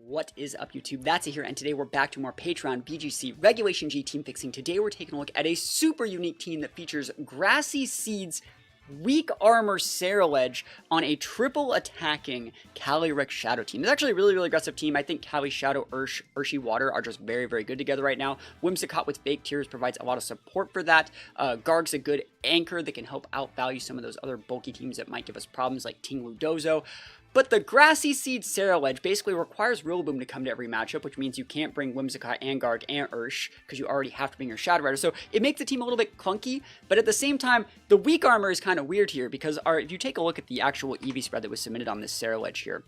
What is up, YouTube? That's it here, and today we're back to more Patreon VGC Regulation G team fixing. Today we're taking a look at a super unique team that features Grassy Seed's weak armor Ceruledge on a triple attacking Calyrex Shadow team. It's actually a really aggressive team. I think Cali Shadow, Urshi Water are just very good together right now. Whimsicott with Fake Tears provides a lot of support for that. Garg's a good anchor that can help outvalue some of those other bulky teams that might give us problems like Tinglu Dozo. But the Grassy Seed Ceruledge basically requires Rillaboom to come to every matchup, which means you can't bring Whimsicott and Garg and Ursh, because you already have to bring your Shadow Rider. So it makes the team a little bit clunky, but at the same time, the weak armor is kind of weird here, because if you take a look at the actual EV spread that was submitted on this Ceruledge here,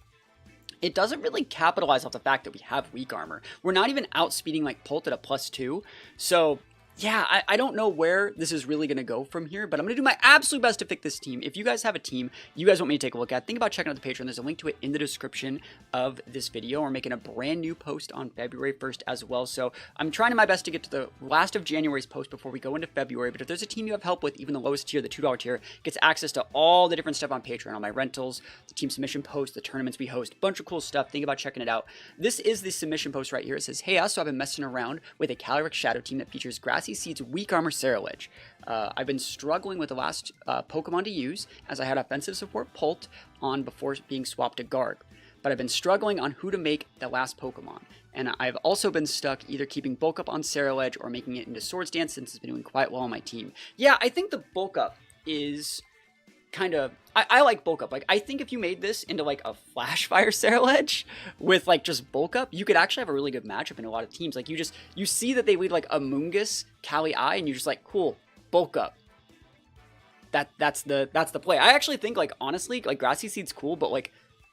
it doesn't really capitalize off the fact that we have weak armor. We're not even outspeeding like Pult at a +2, so yeah, I don't know where this is really going to go from here, but I'm going to do my absolute best to pick this team. If you guys have a team you guys want me to take a look at, think about checking out the Patreon. There's a link to it in the description of this video. We're making a brand new post on February 1st as well, so I'm trying my best to get to the last of January's post before we go into February. But if there's a team you have help with, even the lowest tier, the $2 tier, gets access to all the different stuff on Patreon, all my rentals, the team submission post, the tournaments we host, bunch of cool stuff. Think about checking it out. This is the submission post right here. It says, hey, so I've been messing around with a Calyrex Shadow team that features Grassy Seed's weak armor Ceruledge. I've been struggling with the last Pokemon to use, as I had offensive support Pult on before being swapped to Garg. But I've been struggling on who to make the last Pokemon. And I've also been stuck either keeping Bulk Up on Ceruledge or making it into Swords Dance, since it's been doing quite well on my team. Yeah, I think the Bulk Up is kind of... I like Bulk Up. Like, I think if you made this into like a Flash Fire Ceruledge with like just Bulk Up, you could actually have a really good matchup in a lot of teams. Like, you see that they lead like Amoonguss, Cali Eye, and you're just like, cool, Bulk Up. That's the play. I actually think, like, honestly, like Grassy Seed's cool, but like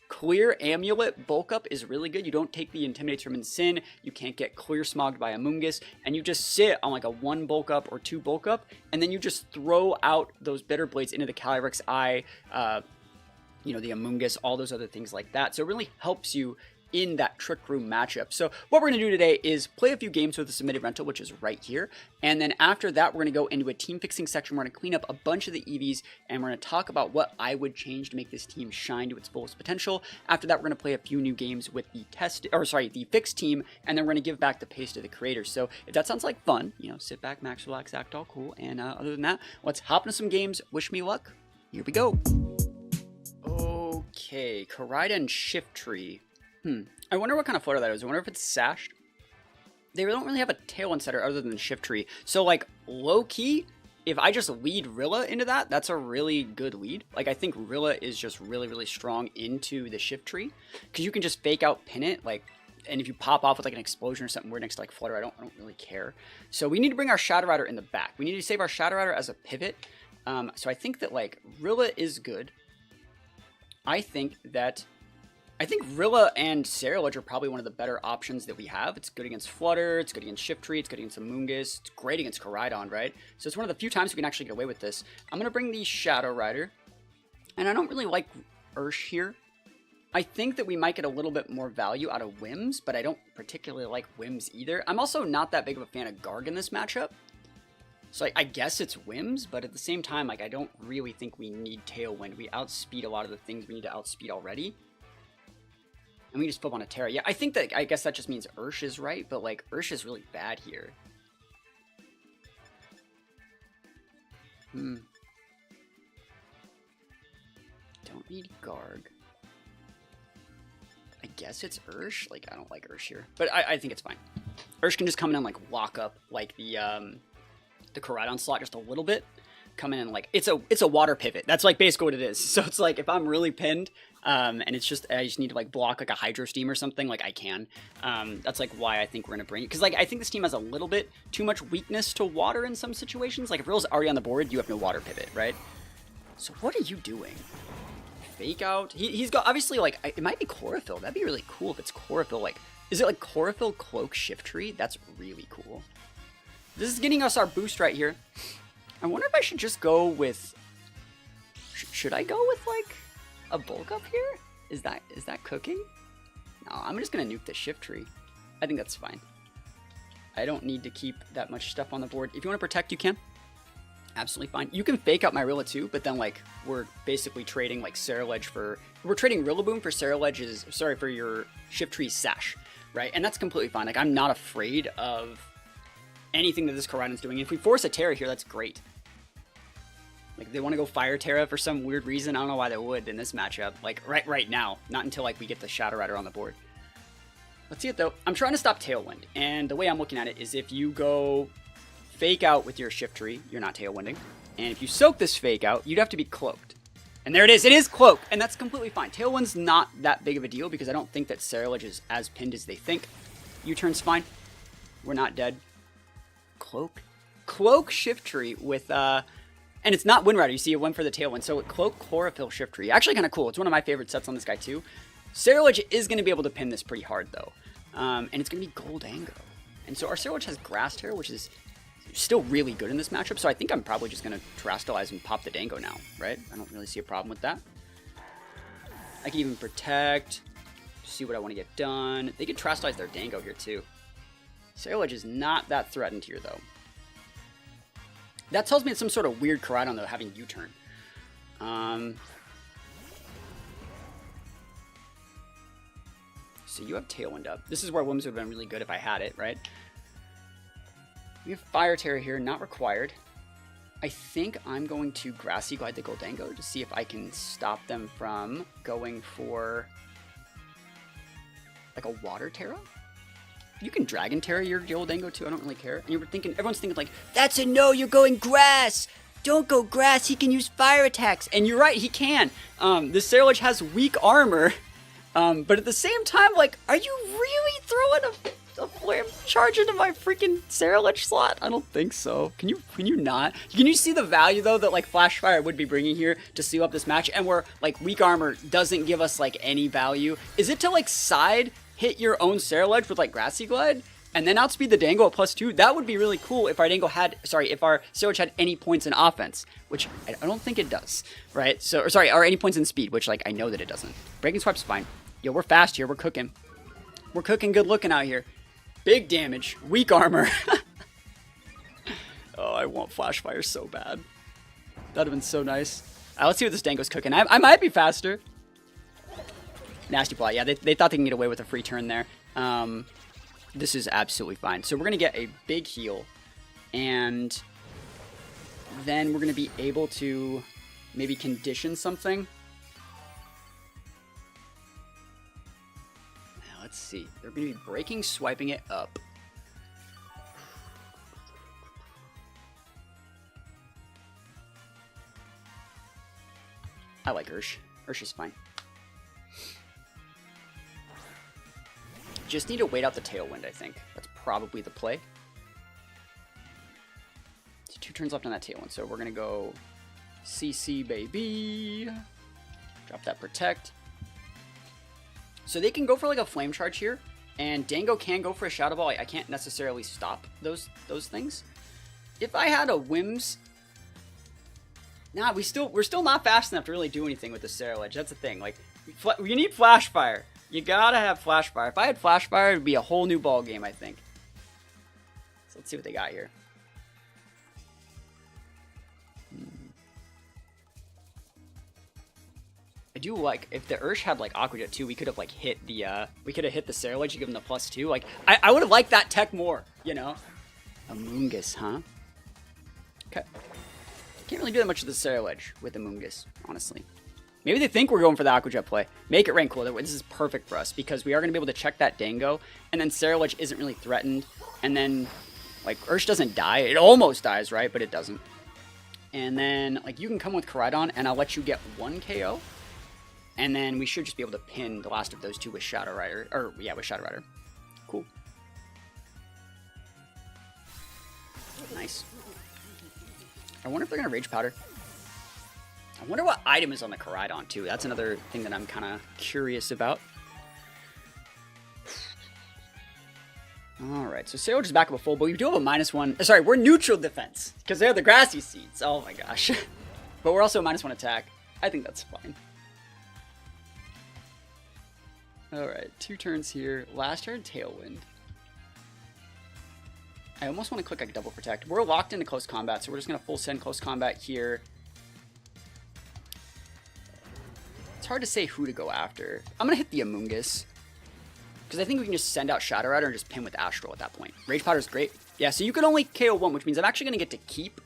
Clear Amulet Bulk Up is really good. You don't take the Intimidates from Incin, you can't get Clear Smogged by Amoonguss, and you just sit on like a 1 Bulk Up or 2 Bulk Up, and then you just throw out those Bitter Blades into the Calyrex Eye, you know, the Amoonguss, all those other things like that. So it really helps you in that Trick Room matchup. So what we're going to do today is play a few games with the submitted rental, which is right here. And then after that, we're going to go into a team fixing section. We're going to clean up a bunch of the EVs, and we're going to talk about what I would change to make this team shine to its fullest potential. After that, we're going to play a few new games with the the fixed team, and then we're going to give back the pace to the creators. So if that sounds like fun, you know, sit back, max, relax, act all cool. And other than that, let's hop into some games. Wish me luck. Here we go. Okay, Koraidon Shiftry. I wonder what kind of flutter that is. I wonder if it's sashed. They don't really have a tailwind setter other than Shiftry. So, like, low-key, if I just lead Rilla into that, that's a really good lead. Like, I think Rilla is just really strong into the Shiftry, because you can just fake out pin it, like, and if you pop off with like an explosion or something weird next to like Flutter, I don't really care. So we need to bring our Shadow Rider in the back. We need to save our Shadow Rider as a pivot. So I think that like Rilla is good. I think Rilla and Ceruledge are probably one of the better options that we have. It's good against Flutter, it's good against Shiftry, it's good against Amoonguss, it's great against Koraidon, right? So it's one of the few times we can actually get away with this. I'm going to bring the Shadow Rider, and I don't really like Ursh here. I think that we might get a little bit more value out of Whims, but I don't particularly like Whims either. I'm also not that big of a fan of Garg in this matchup. So I guess it's Whims, but at the same time, like, I don't really think we need Tailwind. We outspeed a lot of the things we need to outspeed already. And we just flip on a Terra. Yeah, I think that, I guess that just means Ursh is right, but like, Ursh is really bad here. Don't need Garg. I guess it's Ursh. Like, I don't like Ursh here, but I think it's fine. Ursh can just come in and like lock up like the Koraidon slot just a little bit. Come in and like, it's a water pivot. That's like basically what it is. So it's like, if I'm really pinned, and it's just, I just need to like block like a Hydro Steam or something, like I can. That's like why I think we're gonna bring it. Cause like, I think this team has a little bit too much weakness to water in some situations. Like if Rilla's already on the board, you have no water pivot, right? So what are you doing? Fake out. He's got, obviously, like, it might be Chlorophyll. That'd be really cool if it's Chlorophyll. Like, is it like Chlorophyll Cloak Shiftry? That's really cool. This is getting us our boost right here. I wonder if I should just go with... Should I go with, like, a Bulk Up here? Is that cooking? No, I'm just going to nuke the Shiftry. I think that's fine. I don't need to keep that much stuff on the board. If you want to protect, you can. Absolutely fine. You can fake out my Rilla too, but then like we're basically trading like Ceruledge for, we're trading Rillaboom for Ceruledge's, sorry, for your Shift Tree Sash, right? And that's completely fine. Like I'm not afraid of anything that this Koraidon's doing. If we force a Terra here, that's great. Like they want to go Fire Terra for some weird reason. I don't know why they would in this matchup. Like right now, not until like we get the Shadow Rider on the board. Let's see it though. I'm trying to stop Tailwind, and the way I'm looking at it is if you go fake out with your Shift Tree, you're not Tailwinding. And if you soak this fake out, you'd have to be cloaked. And there it is cloaked, and that's completely fine. Tailwind's not that big of a deal because I don't think that Ceruledge is as pinned as they think. U-turn's fine. We're not dead. Cloak Shift Tree with, and it's not Wind Rider, you see it went for the Tailwind. So Cloak Chlorophyll Shift Tree, actually kind of cool. It's one of my favorite sets on this guy too. Ceruledge is going to be able to pin this pretty hard though. And it's going to be Goldango. And so our Ceruledge has Grass Terror, which is still really good in this matchup, so I think I'm probably just going to Terastallize and pop the Dango now, right? I don't really see a problem with that. I can even Protect, see what I want to get done. They could Terastallize their Dango here too. Ceruledge is not that threatened here though. That tells me it's some sort of weird Koraidon though, having U-turn. So you have Tailwind up. This is where Wims would have been really good if I had it, right? We have Fire Terror here, not required. I think I'm going to Grassy Glide the Goldango to see if I can stop them from going for like a Water Terra. You can Dragon Terra your Goldango too, I don't really care. And you were thinking, everyone's thinking like, that's a no, you're going Grass! Don't go Grass, he can use Fire attacks! And you're right, he can! This Ceruledge has weak armor, but at the same time, like, are you really throwing a flame charge into my freaking Ceruledge slot? I don't think so. Can you not? Can you see the value though that like Flash Fire would be bringing here to seal up this match, and where like weak armor doesn't give us like any value? Is it to like side hit your own Ceruledge with like Grassy Glide and then outspeed the Dango at +2? That would be really cool if our Dango had, if our Ceruledge had any points in offense, which I don't think it does, right? So, or any points in speed, which like I know that it doesn't. Breaking Swipe's fine. Yo, we're fast here. We're cooking. We're cooking good looking out here. Big damage, weak armor. Oh, I want Flash Fire so bad. That'd have been so nice. Let's see what this Dango's cooking. I might be faster. Nasty plot. Yeah, they thought they can get away with a free turn there. This is absolutely fine. So we're going to get a big heal. And then we're going to be able to maybe condition something. Let's see. They're going to be breaking, swiping it up. I like Ursh. Ursh is fine. Just need to wait out the Tailwind, I think. That's probably the play. So 2 turns left on that Tailwind. So we're going to go CC, baby. Drop that Protect. So they can go for like a Flame Charge here, and Dango can go for a Shadow Ball. I can't necessarily stop those things. If I had a Wims, nah, we're still not fast enough to really do anything with the Ceruledge. That's the thing. Like, you need Flash Fire. You gotta have Flash Fire. If I had Flash Fire, it would be a whole new ball game, I think. So let's see what they got here. I do like, if the Ursh had like Aqua Jet too, we could have like hit the Ceruledge to give him the +2. Like, I would have liked that tech more, you know? Amoonguss, huh? Okay. Can't really do that much with the Ceruledge with Amoonguss, honestly. Maybe they think we're going for the Aqua Jet play. Make it rain cool. This is perfect for us because we are going to be able to check that Dango, and then Ceruledge isn't really threatened, and then like Ursh doesn't die. It almost dies, right? But it doesn't. And then like you can come with Koraidon, and I'll let you get 1 KO. And then we should just be able to pin the last of those two with Shadow Rider. Or, yeah, with Shadow Rider. Cool. Nice. I wonder if they're going to Rage Powder. I wonder what item is on the Koraidon, too. That's another thing that I'm kind of curious about. Alright, so Ceruledge is back up a full, but we do have a -1. Sorry, we're neutral defense. Because they're the Grassy Seeds. Oh my gosh. But we're also a -1 attack. I think that's fine. Alright, 2 turns here. Last turn, Tailwind. I almost want to click like double protect. We're locked into close combat, so we're just going to full send close combat here. It's hard to say who to go after. I'm going to hit the Amoonguss, because I think we can just send out Shadow Rider and just pin with Astral at that point. Rage Powder is great. Yeah, so you can only KO one, which means I'm actually going to get to keep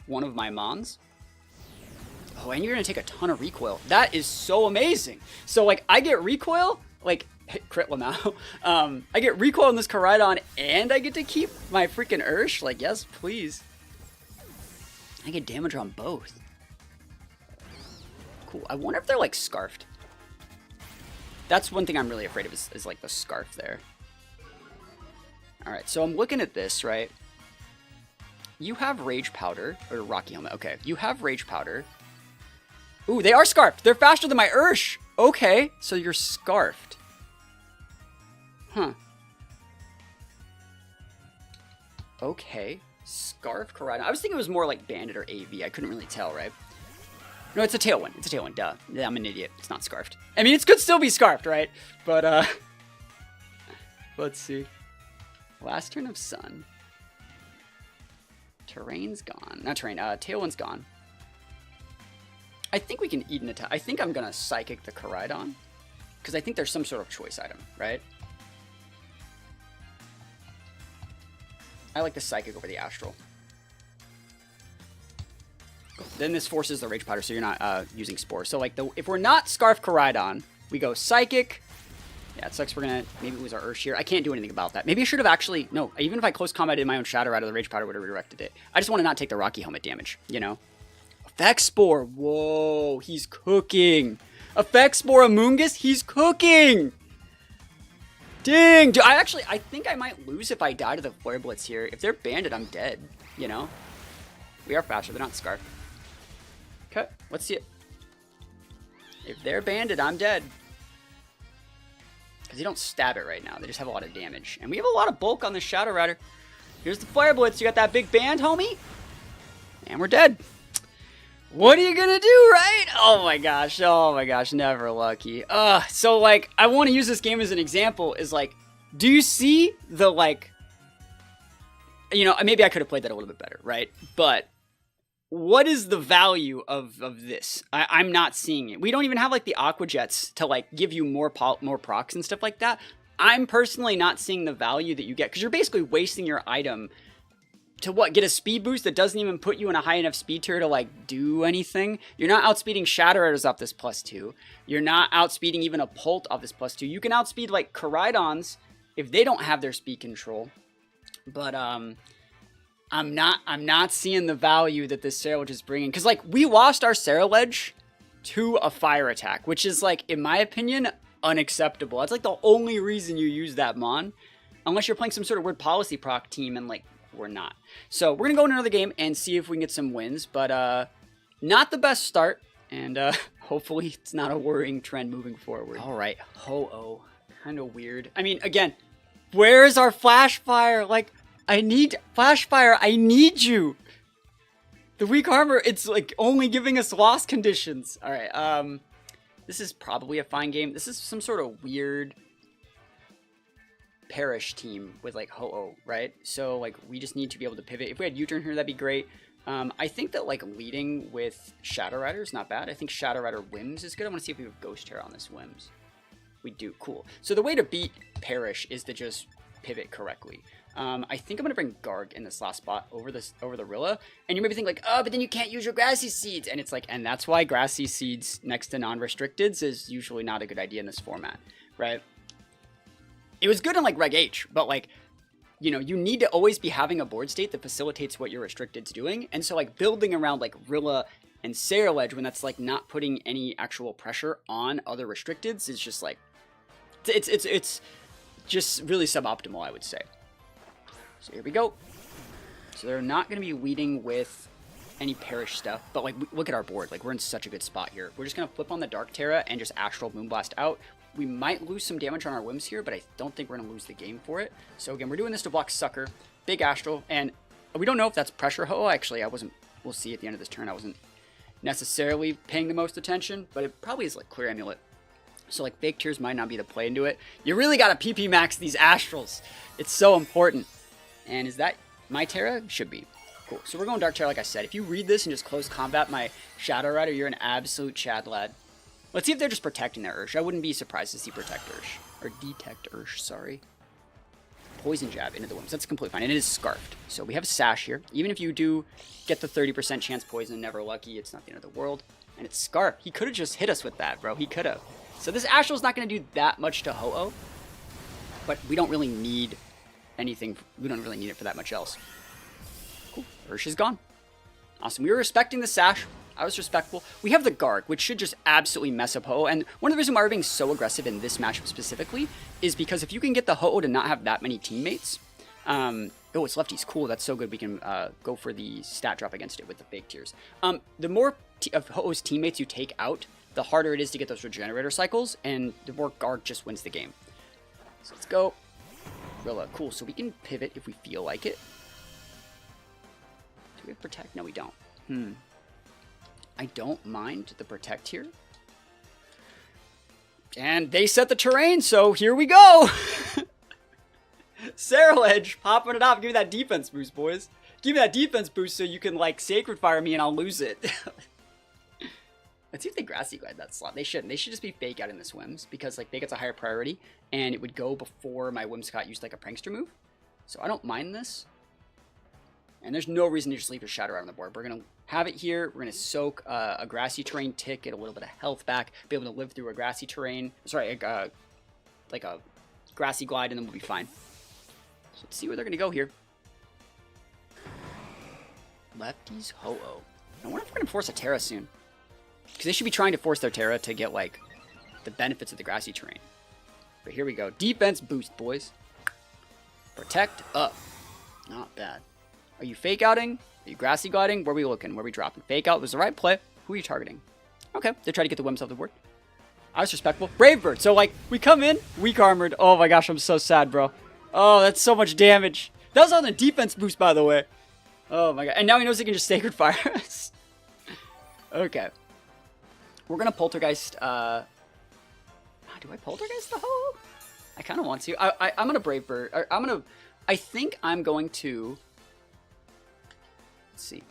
one of my Mons. Oh, and you're going to take a ton of recoil. That is so amazing. So, like, I get recoil, like, crit Lamau. I get recoil in this Koraidon, and I get to keep my freaking Ursh. Like, yes, please. I get damage on both. Cool. I wonder if they're, like, scarfed. That's one thing I'm really afraid of is like, the scarf there. Alright, so I'm looking at this, right? You have Rage Powder, or Rocky Helmet. Okay, you have Rage Powder. Ooh, they are scarfed. They're faster than my Ursh. Okay, so you're scarfed. Huh. Okay. Scarf Koraidon. I was thinking it was more like Bandit or AV. I couldn't really tell, right? No, it's a Tailwind. It's a Tailwind. Duh. Yeah, I'm an idiot. It's not scarfed. I mean, it could still be scarfed, right? But, let's see. Last turn of Sun. Terrain's gone. Not Terrain. Tailwind's gone. I think we can eat an attack. I think I'm going to Psychic the Koraidon. Because I think there's some sort of choice item, right? I like the Psychic over the Astral. Then this forces the Rage Powder, so you're not using Spore. So, like, if we're not Scarf Koraidon, we go Psychic. Yeah, it sucks we're going to maybe lose our Ursh here. I can't do anything about that. Maybe I should have actually... No, even if I close combated my own Shadow Rider, the Rage Powder would have redirected it. I just want to not take the Rocky Helmet damage, you know? Effect Spore. Whoa, he's cooking. Effect Spore Amoonguss, he's cooking. Dang. Dude, I think I might lose if I die to the Flare Blitz here. If they're Bandit, I'm dead, you know? We are faster. They're not Scarf. Okay, let's see it. If they're Bandit, I'm dead. Because you don't stab it right now. They just have a lot of damage. And we have a lot of bulk on the Shadow Rider. Here's the Flare Blitz. You got that big band, homie? And we're dead. What are you gonna do, right? Oh my gosh, never lucky. So like, I want to use this game as an example, is like, do you see the like, you know, maybe I could have played that a little bit better, right? But what is the value of this? I'm not seeing it. We don't even have like the Aqua Jets to like give you more procs and stuff like that. I'm personally not seeing the value that you get, because you're basically wasting your item to what? Get a speed boost that doesn't even put you in a high enough speed tier to like do anything. You're not outspeeding Shadow Riders off this +2. You're not outspeeding even a Pult off this +2. You can outspeed like Koraidons if they don't have their speed control. But I'm not seeing the value that this Ceruledge is bringing, because like we lost our Ceruledge to a fire attack, which is like, in my opinion, unacceptable. That's like the only reason you use that Mon, unless you're playing some sort of weird policy proc team, and like we're not. So we're gonna go in another game and see if we can get some wins, but not the best start, and hopefully it's not a worrying trend moving forward. All right, Ho-Oh, kind of weird. I mean, again, where's our Flash Fire? Like, I need Flash Fire. I need you. The weak armor, it's like only giving us loss conditions. All right, this is probably a fine game. This is some sort of weird Perish team with like Ho-Oh, right? So like we just need to be able to pivot. If we had U-turn here, that'd be great. I think that like leading with Shadow Rider is not bad. I think Shadow Rider Whims is good. I want to see if we have Ghost Terror on this Whims. We do. Cool. So the way to beat Perish is to just pivot correctly. I think I'm going to bring Garg in this last spot over the Rilla. And you maybe think like, oh, but then you can't use your Grassy Seeds. And it's like, and that's why Grassy Seeds next to non-restricteds is usually not a good idea in this format, right? It was good in like Reg H, but like, you know, you need to always be having a board state that facilitates what your restricted's doing. And so like building around like Rilla and Ceruledge when that's like not putting any actual pressure on other restricteds is just like, it's just really suboptimal, I would say. So here we go. So they're not going to be leading with any Perish stuff, but like look at our board. Like we're in such a good spot here. We're just going to flip on the Dark Terra and just Astral Moonblast out. We might lose some damage on our Whims here, but I don't think we're going to lose the game for it. So again, we're doing this to block Sucker, big Astral, and we don't know if that's pressure Ho. Actually, we'll see at the end of this turn. I wasn't necessarily paying the most attention, but it probably is like Clear Amulet. So like Fake Tears might not be the play into it. You really got to PP max these Astrals. It's so important. And is that My Terra should be. Cool. So we're going Dark Terra, like I said. If you read this and just close combat my Shadow Rider, you're an absolute Chad lad. Let's see if they're just protecting their Ursh. I wouldn't be surprised to see Protect Ursh. Or Detect Ursh, sorry. Poison Jab into the Wims. That's completely fine. And it is Scarfed. So we have Sash here. Even if you do get the 30% chance poison, never lucky, it's not the end of the world. And it's Scarf. He could have just hit us with that, bro. He could have. So this Astral's not going to do that much to Ho-Oh. But we don't really need anything. We don't really need it for that much else. Cool. Ursh is gone. Awesome. We were respecting the Sash. I was respectful. We have the Garg, which should just absolutely mess up Ho-Oh. And one of the reasons why we're being so aggressive in this matchup specifically is because if you can get the Ho-Oh to not have that many teammates. Oh, it's lefties. Cool. That's so good. We can go for the stat drop against it with the fake tears. The more of Ho-Oh's teammates you take out, the harder it is to get those regenerator cycles. And the more Garg just wins the game. So let's go. Rilla. Cool. So we can pivot if we feel like it. Do we have Protect? No, we don't. I don't mind the Protect here. And they set the terrain, so here we go! Ceruledge, popping it off. Give me that defense boost, boys. Give me that defense boost so you can, like, Sacred Fire me and I'll lose it. Let's see if they Grassy Glide that slot. They shouldn't. They should just be fake out in the Swims because, like, fake out's a higher priority and it would go before my Whimsicott used, like, a Prankster move. So I don't mind this. And there's no reason to just leave your Shadow Rider on the board. We're going to have it here. We're going to soak a grassy terrain tick, get a little bit of health back, be able to live through a grassy terrain. Sorry, like a grassy glide, and then we'll be fine. So let's see where they're going to go here. Lefties Ho-Oh. I wonder if we're going to force a Terra soon. Because they should be trying to force their Terra to get, like, the benefits of the grassy terrain. But here we go. Defense boost, boys. Protect up. Not bad. Are you fake outing? Are you grassy gliding? Where are we looking? Where are we dropping? Fake out was the right play. Who are you targeting? Okay, they try to get the Wims off the board. I was respectful. Brave Bird. So, like, we come in, weak armored. Oh my gosh, I'm so sad, bro. Oh, that's so much damage. That was on the defense boost, by the way. Oh my god. And now he knows he can just Sacred Fire us. Okay. We're gonna Poltergeist, do I Poltergeist the Ho-Oh? I kind of want to. I'm gonna Brave Bird. I think I'm going to... Let's see.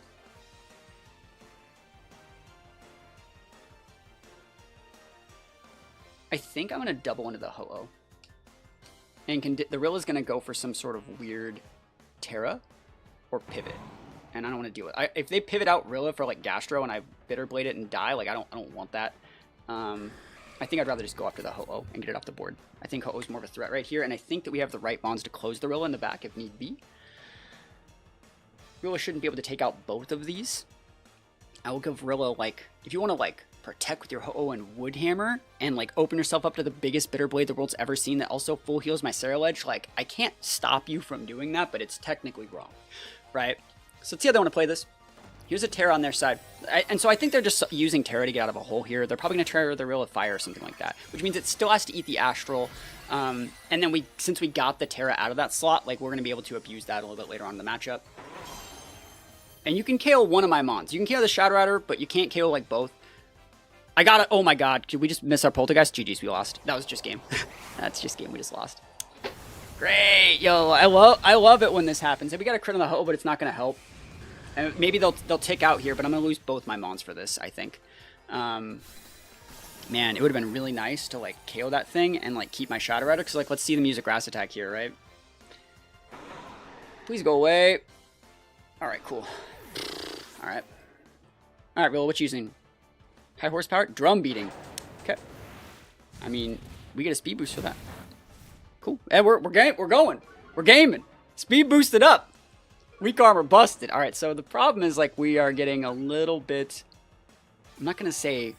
I think I'm going to double into the Ho-Oh. And the Rilla's going to go for some sort of weird Terra or pivot. And I don't want to do it. If they pivot out Rilla for like Gastro and I Bitter Blade it and die, like I don't want that. I think I'd rather just go after the Ho-Oh and get it off the board. I think Ho-Oh's more of a threat right here, and I think that we have the right bonds to close the Rilla in the back if need be. Rilla shouldn't be able to take out both of these. I will give Rilla, like, if you want to, like, protect with your Ho-Oh and Woodhammer and, like, open yourself up to the biggest Bitter Blade the world's ever seen that also full heals my Ceruledge, like, I can't stop you from doing that, but it's technically wrong, right? So let's see how they want to play this. Here's a Terra on their side. And so I think they're just using Terra to get out of a hole here. They're probably going to try the Rilla with Fire or something like that, which means it still has to eat the Astral. And then since we got the Terra out of that slot, like, we're going to be able to abuse that a little bit later on in the matchup. And you can KO one of my Mons. You can KO the Shadow Rider, but you can't KO, like, both. I got it. Oh my god. Did we just miss our Poltergeist? GG's, we lost. That was just game. That's just game. We just lost. Great. Yo, I love it when this happens. And we got a crit on the Ho, but it's not going to help. And maybe they'll tick out here, but I'm going to lose both my Mons for this, I think. Man, it would have been really nice to, like, KO that thing and, like, keep my Shadow Rider. Because, like, let's see them use a Grass Attack here, right? Please go away. Alright, cool. Alright. Alright, Rilla, what you using? High horsepower? Drum beating. Okay. I mean, we get a speed boost for that. Cool. And we're going. We're gaming. Speed boosted up. Weak armor busted. Alright, so the problem is, like, we are getting a little bit... I'm not going to say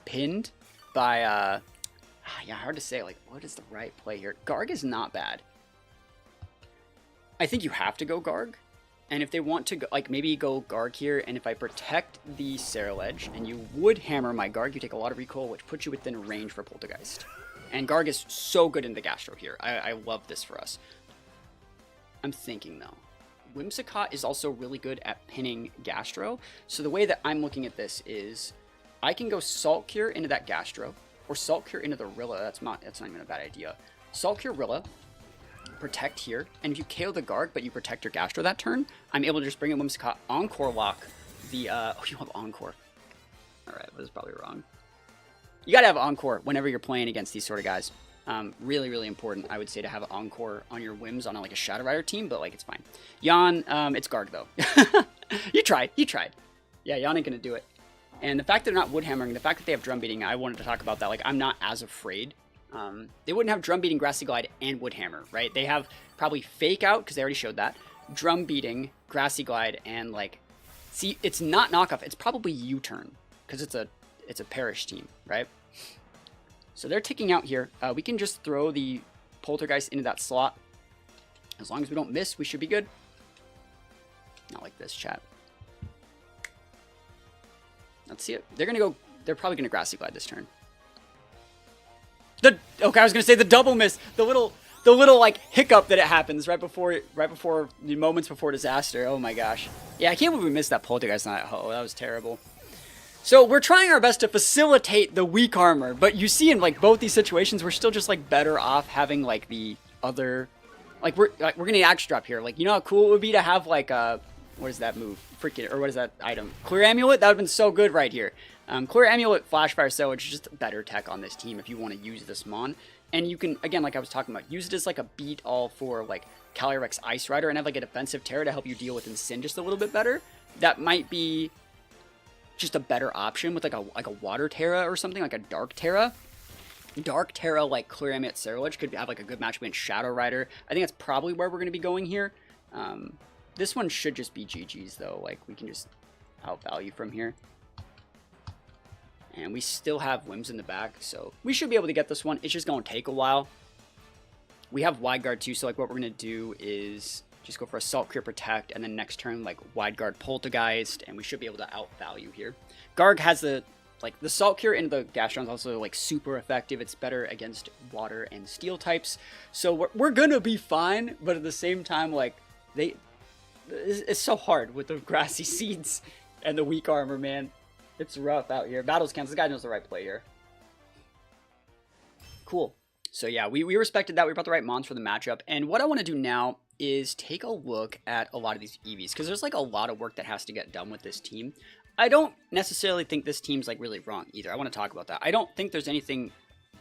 pinned by, yeah, hard to say. Like, what is the right play here? Garg is not bad. I think you have to go Garg. And if they want to, go, like, maybe go Garg here, and if I protect the Ceruledge, and you would hammer my Garg, you take a lot of recoil, which puts you within range for Poltergeist. And Garg is so good in the Gastro here. I love this for us. I'm thinking, though. Whimsicott is also really good at pinning Gastro. So the way that I'm looking at this is, I can go Salt Cure into that Gastro, or Salt Cure into the Rilla. That's not even a bad idea. Salt Cure Rilla. protect here, and if you KO the Garg, but you protect your Gastro that turn, I'm able to just bring in Whimsicott, Encore lock the, oh, you have Encore. Alright, that was probably wrong. You gotta have Encore whenever you're playing against these sort of guys. Really, really important, I would say, to have Encore on your Whims on like a Shadow Rider team, but like it's fine. Yon, it's Garg though. You tried. Yeah, Yon ain't gonna do it. And the fact that they're not Woodhammering, the fact that they have Drum Beating, I wanted to talk about that. Like, I'm not as afraid. They wouldn't have Drum Beating, Grassy Glide, and Woodhammer, right? They have probably Fake Out, because they already showed that. Drum Beating, Grassy Glide, and like... See, it's not Knockoff, it's probably U-Turn, because it's a Parish team, right? So they're ticking out here. We can just throw the Poltergeist into that slot. As long as we don't miss, we should be good. Not like this, chat. Let's see it. They're probably gonna Grassy Glide this turn. Okay, I was gonna say the double miss. The little like hiccup that it happens right before the moments before disaster. Oh my gosh. Yeah, I can't believe we missed that Poltergeist on that. Oh, that was terrible. So we're trying our best to facilitate the weak armor, but you see in like both these situations, we're still just like better off having like the other, like we're gonna need Axe Drop here. Like, you know how cool it would be to have like what is that move? Freaking, or what is that item? Clear Amulet? That would have been so good right here. Clear Amulet, Flashfire Ceruledge is just better tech on this team if you want to use this Mon. And you can, again, like I was talking about, use it as like a beat all for like Calyrex Ice Rider and have like a defensive Terra to help you deal with Incin just a little bit better. That might be just a better option with like a Water Terra or something, like a Dark Terra. Dark Terra, like Clear Amulet Ceruledge, could have like a good match against Shadow Rider. I think that's probably where we're going to be going here. This one should just be GG's though, like we can just outvalue from here. And we still have Whims in the back, so we should be able to get this one. It's just going to take a while. We have Wide Guard too, so like what we're going to do is just go for Assault, Clear, Protect, and then next turn like Wide Guard, Poltergeist, and we should be able to outvalue here. Garg has the Salt Cure into the Gastron is also like super effective. It's better against water and steel types, so we're going to be fine, but at the same time, like it's so hard with the Grassy Seeds and the weak armor, man. It's rough out here. Battles counts. This guy knows the right play here. Cool. So yeah, we respected that. We brought the right mons for the matchup. And what I want to do now is take a look at a lot of these EVs, because there's like a lot of work that has to get done with this team. I don't necessarily think this team's like really wrong either. I want to talk about that. I don't think there's anything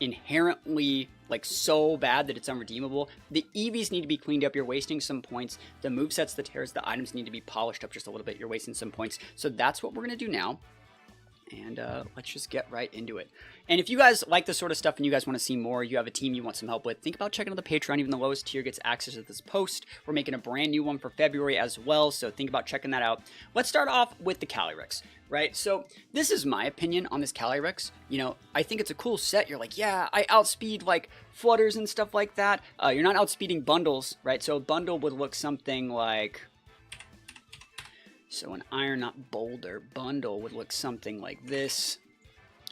inherently like so bad that it's unredeemable. The EVs need to be cleaned up. You're wasting some points. The movesets, the tears, the items need to be polished up just a little bit. You're wasting some points. So that's what we're going to do now. And let's just get right into it. And if you guys like this sort of stuff and you guys want to see more, you have a team you want some help with, think about checking out the Patreon. Even the lowest tier gets access to this post. We're making a brand new one for February as well, so think about checking that out. Let's start off with the Calyrex, right? So this is my opinion on this Calyrex. You know, I think it's a cool set. You're like, yeah, I outspeed like flutters and stuff like that. You're not outspeeding bundles, right? So a bundle would look something like... So an Iron Knot Boulder bundle would look something like this.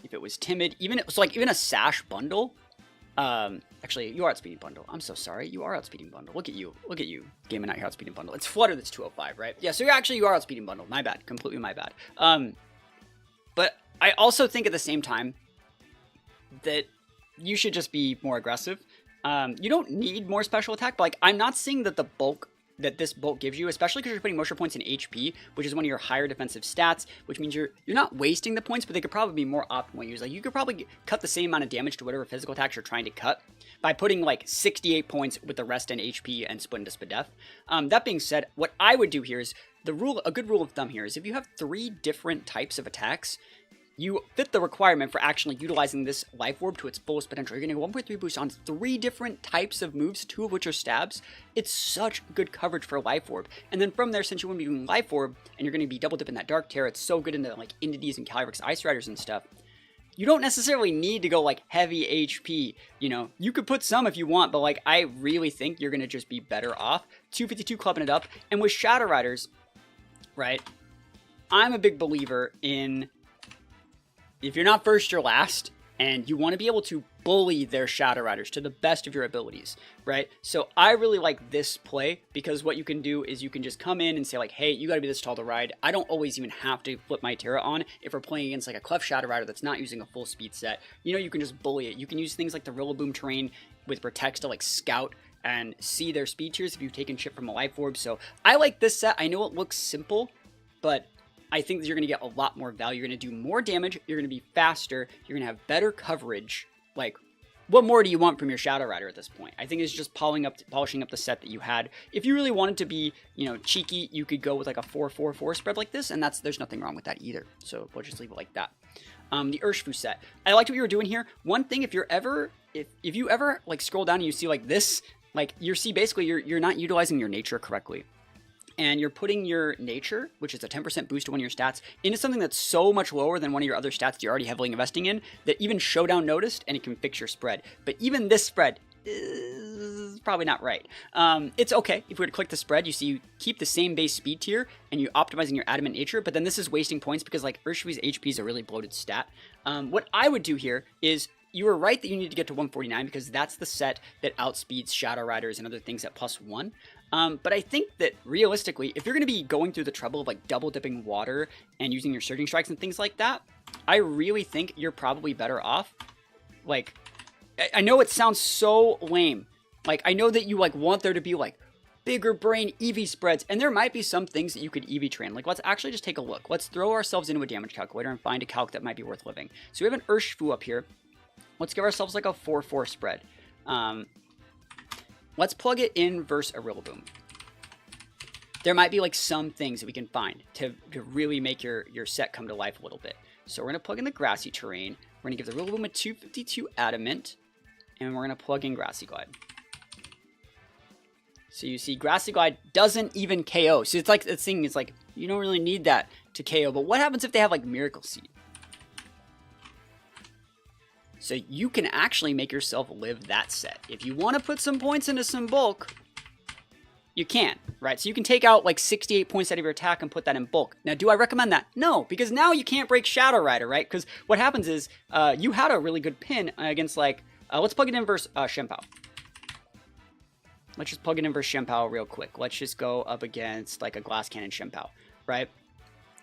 If it was timid, even a Sash bundle. Actually, you are outspeeding bundle. I'm so sorry. You are outspeeding bundle. Look at you. Look at you. Gaming out here outspeeding bundle. It's Flutter that's 205, right? Yeah, so you are outspeeding bundle. My bad. Completely my bad. But I also think at the same time that you should just be more aggressive. You don't need more special attack, but like I'm not saying that this bulk gives you, especially because you're putting motion points in HP, which is one of your higher defensive stats, which means you're not wasting the points, but they could probably be more optimal used. Like you could probably cut the same amount of damage to whatever physical attacks you're trying to cut by putting like 68 points with the rest in HP and split into Spadef. That being said, what I would do here is a good rule of thumb here is if you have 3 different types of attacks, you fit the requirement for actually utilizing this Life Orb to its fullest potential. You're going to get 1.3 boost on 3 different types of moves, 2 of which are stabs. It's such good coverage for Life Orb. And then from there, since you want to be doing Life Orb, and you're going to be double dipping that Dark Terror, it's so good into like Indies and Calyrex Ice Riders and stuff. You don't necessarily need to go like heavy HP, you know. You could put some if you want, but like I really think you're going to just be better off 252 clubbing it up. And with Shadow Riders, right, I'm a big believer in... If you're not first, you're last, and you want to be able to bully their Shadow Riders to the best of your abilities, right? So I really like this play because what you can do is you can just come in and say like, hey, you got to be this tall to ride. I don't always even have to flip my Terra on if we're playing against like a Clef Shadow Rider that's not using a full speed set. You know, you can just bully it. You can use things like the Rillaboom terrain with Protects to like scout and see their speed tiers if you've taken shit from a Life Orb. So I like this set. I know it looks simple, but I think that you're going to get a lot more value. You're going to do more damage. You're going to be faster. You're going to have better coverage. Like, what more do you want from your Shadow Rider at this point? I think it's just polishing up the set that you had. If you really wanted to be, you know, cheeky, you could go with like a 4-4-4 spread like this, and there's nothing wrong with that either. So we'll just leave it like that. The Urshifu set. I liked what you were doing here. One thing, if you ever like scroll down and you see like this, like you see basically you're not utilizing your nature correctly. And you're putting your nature, which is a 10% boost to one of your stats, into something that's so much lower than one of your other stats you're already heavily investing in, that even Showdown noticed, and it can fix your spread. But even this spread is probably not right. It's okay. If we were to click the spread, you see you keep the same base speed tier, and you're optimizing your adamant nature, but then this is wasting points because like Urshifu's HP is a really bloated stat. What I would do here is, you were right that you need to get to 149 because that's the set that outspeeds Shadow Riders and other things at +1. But I think that realistically, if you're going to be going through the trouble of like double dipping water and using your surging strikes and things like that, I really think you're probably better off. Like, I know it sounds so lame. Like, I know that you like want there to be like bigger brain EV spreads, and there might be some things that you could EV train. Like, let's actually just take a look. Let's throw ourselves into a damage calculator and find a calc that might be worth living. So we have an Urshifu up here. Let's give ourselves like a 4-4 spread. Let's plug it in versus a Rillaboom. There might be like some things that we can find to really make your set come to life a little bit. So we're going to plug in the Grassy Terrain. We're going to give the Rillaboom a 252 Adamant. And we're going to plug in Grassy Glide. So you see Grassy Glide doesn't even KO. So it's like the thing is like, you don't really need that to KO. But what happens if they have like Miracle Seed? So you can actually make yourself live that set. If you want to put some points into some bulk, you can, right? So you can take out like 68 points out of your attack and put that in bulk. Now, do I recommend that? No, because now you can't break Shadow Rider, right? Because what happens is you had a really good pin against like, let's plug it in versus Shenpao. Let's just plug it in versus Shenpao real quick. Let's just go up against like a Glass Cannon Shenpao, right?